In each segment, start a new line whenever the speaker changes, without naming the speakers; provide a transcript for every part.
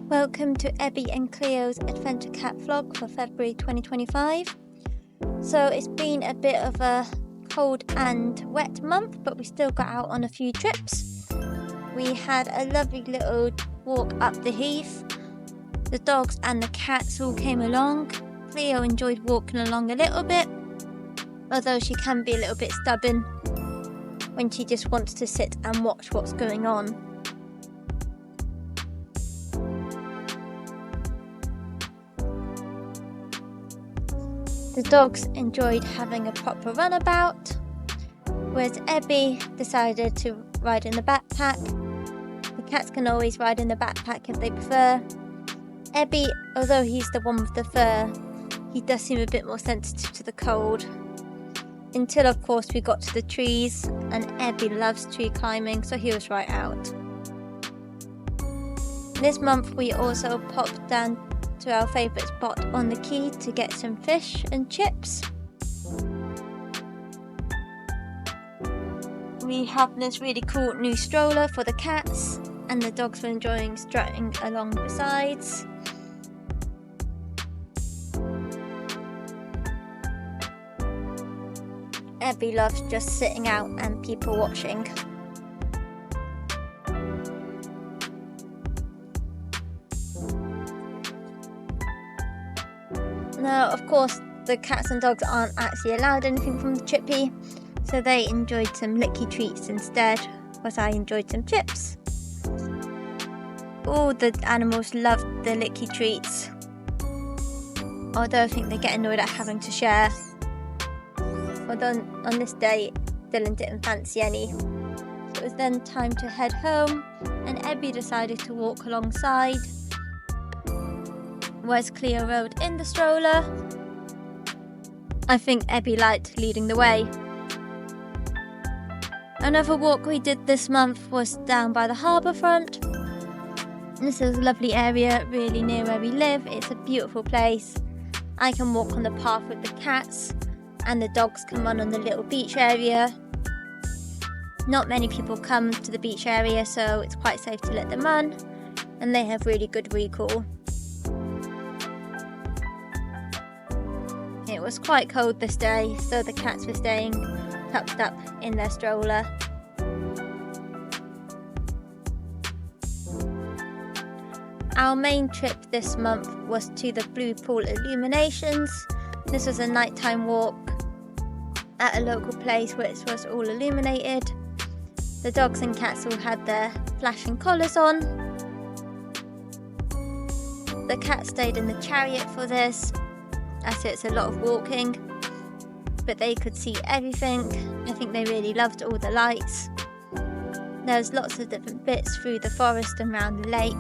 Welcome to Ebby and Cleo's Adventure Cat vlog for February 2025. So it's been a bit of a cold and wet month, but we still got out on a few trips. We had a lovely little walk up the heath. The dogs and the cats all came along. Cleo enjoyed walking along a little bit, although she can be a little bit stubborn when she just wants to sit and watch what's going on. The dogs enjoyed having a proper runabout, whereas Ebby decided to ride in the backpack. The cats can always ride in the backpack if they prefer. Ebby, although he's the one with the fur, he does seem a bit more sensitive to the cold. Until of course we got to the trees, and Ebby loves tree climbing, so he was right out. This month we also popped down to our favourite spot on the quay to get some fish and chips. We have this really cool new stroller for the cats, and the dogs were enjoying strutting along besides. Ebby loves just sitting out and people watching. Now, of course, the cats and dogs aren't actually allowed anything from the chippy, so they enjoyed some licky treats instead, whereas I enjoyed some chips. All the animals loved the licky treats, although I think they get annoyed at having to share. Although on this day, Dylan didn't fancy any. So it was then time to head home, and Ebby decided to walk alongside, whereas Cleo rode in the stroller. I think Ebby liked leading the way. Another walk we did this month was down by the harbour front. This is a lovely area, really near where we live. It's a beautiful place. I can walk on the path with the cats, and the dogs can run on the little beach area. Not many people come to the beach area, so it's quite safe to let them run, and they have really good recall. It was quite cold this day, so the cats were staying tucked up in their stroller. Our main trip this month was to the Blue Pool Illuminations. This was a nighttime walk at a local place which was all illuminated. The dogs and cats all had their flashing collars on. The cats stayed in the chariot for this, as it's a lot of walking, but they could see everything. I think they really loved all the lights. There was lots of different bits through the forest and around the lake.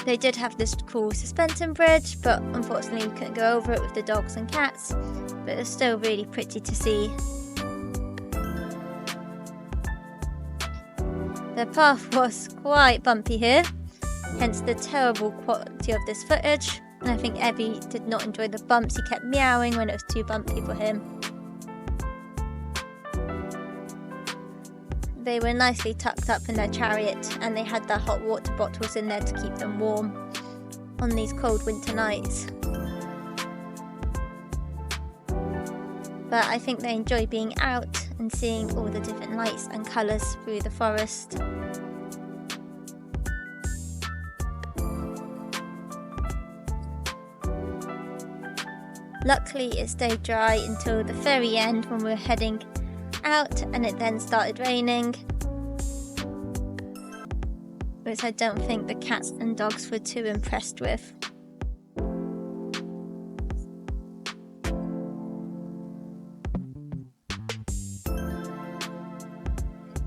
They did have this cool suspension bridge, but unfortunately we couldn't go over it with the dogs and cats, but it was still really pretty to see. The path was quite bumpy here, hence the terrible quality of this footage, and I think Ebby did not enjoy the bumps. He kept meowing when it was too bumpy for him. They were nicely tucked up in their chariot, and they had their hot water bottles in there to keep them warm on these cold winter nights. But I think they enjoy being out and seeing all the different lights and colours through the forest. Luckily it stayed dry until the very end when we were heading out, and it then started raining, which I don't think the cats and dogs were too impressed with.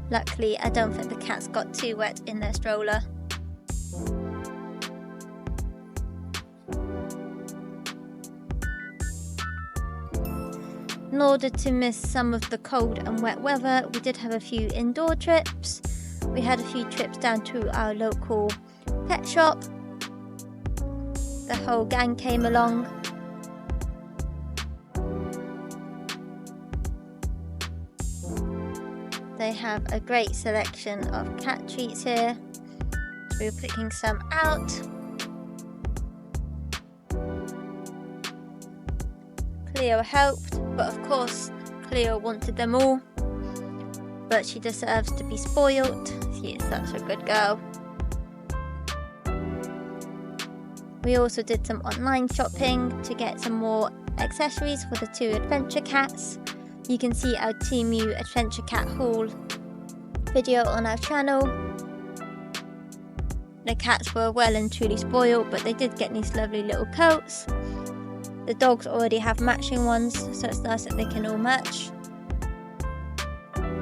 Luckily I don't think the cats got too wet in their stroller. In order to miss some of the cold and wet weather, we did have a few indoor trips. We had a few trips down to our local pet shop. The whole gang came along. They have a great selection of cat treats here. We were picking some out. Cleo helped, but of course Cleo wanted them all. But she deserves to be spoiled. She is such a good girl. We also did some online shopping to get some more accessories for the 2 adventure cats. You can see our Temu adventure cat haul video on our channel. The cats were well and truly spoiled, but they did get these lovely little coats. The dogs already have matching ones, so it's nice that they can all match.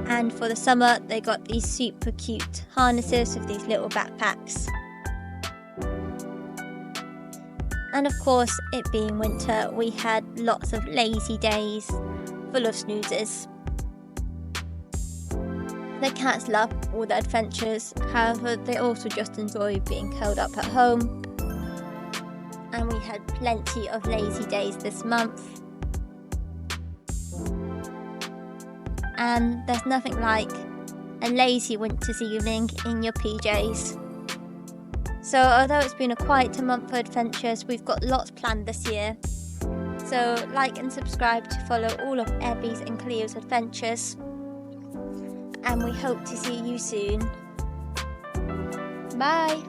And for the summer, they got these super cute harnesses with these little backpacks. And of course, it being winter, we had lots of lazy days full of snoozes. The cats love all the adventures, however they also just enjoy being curled up at home. And we had plenty of lazy days this month. And there's nothing like a lazy winter's evening in your PJs. So although it's been a quieter month for adventures, we've got lots planned this year. So like and subscribe to follow all of Abby's and Cleo's adventures. And we hope to see you soon. Bye!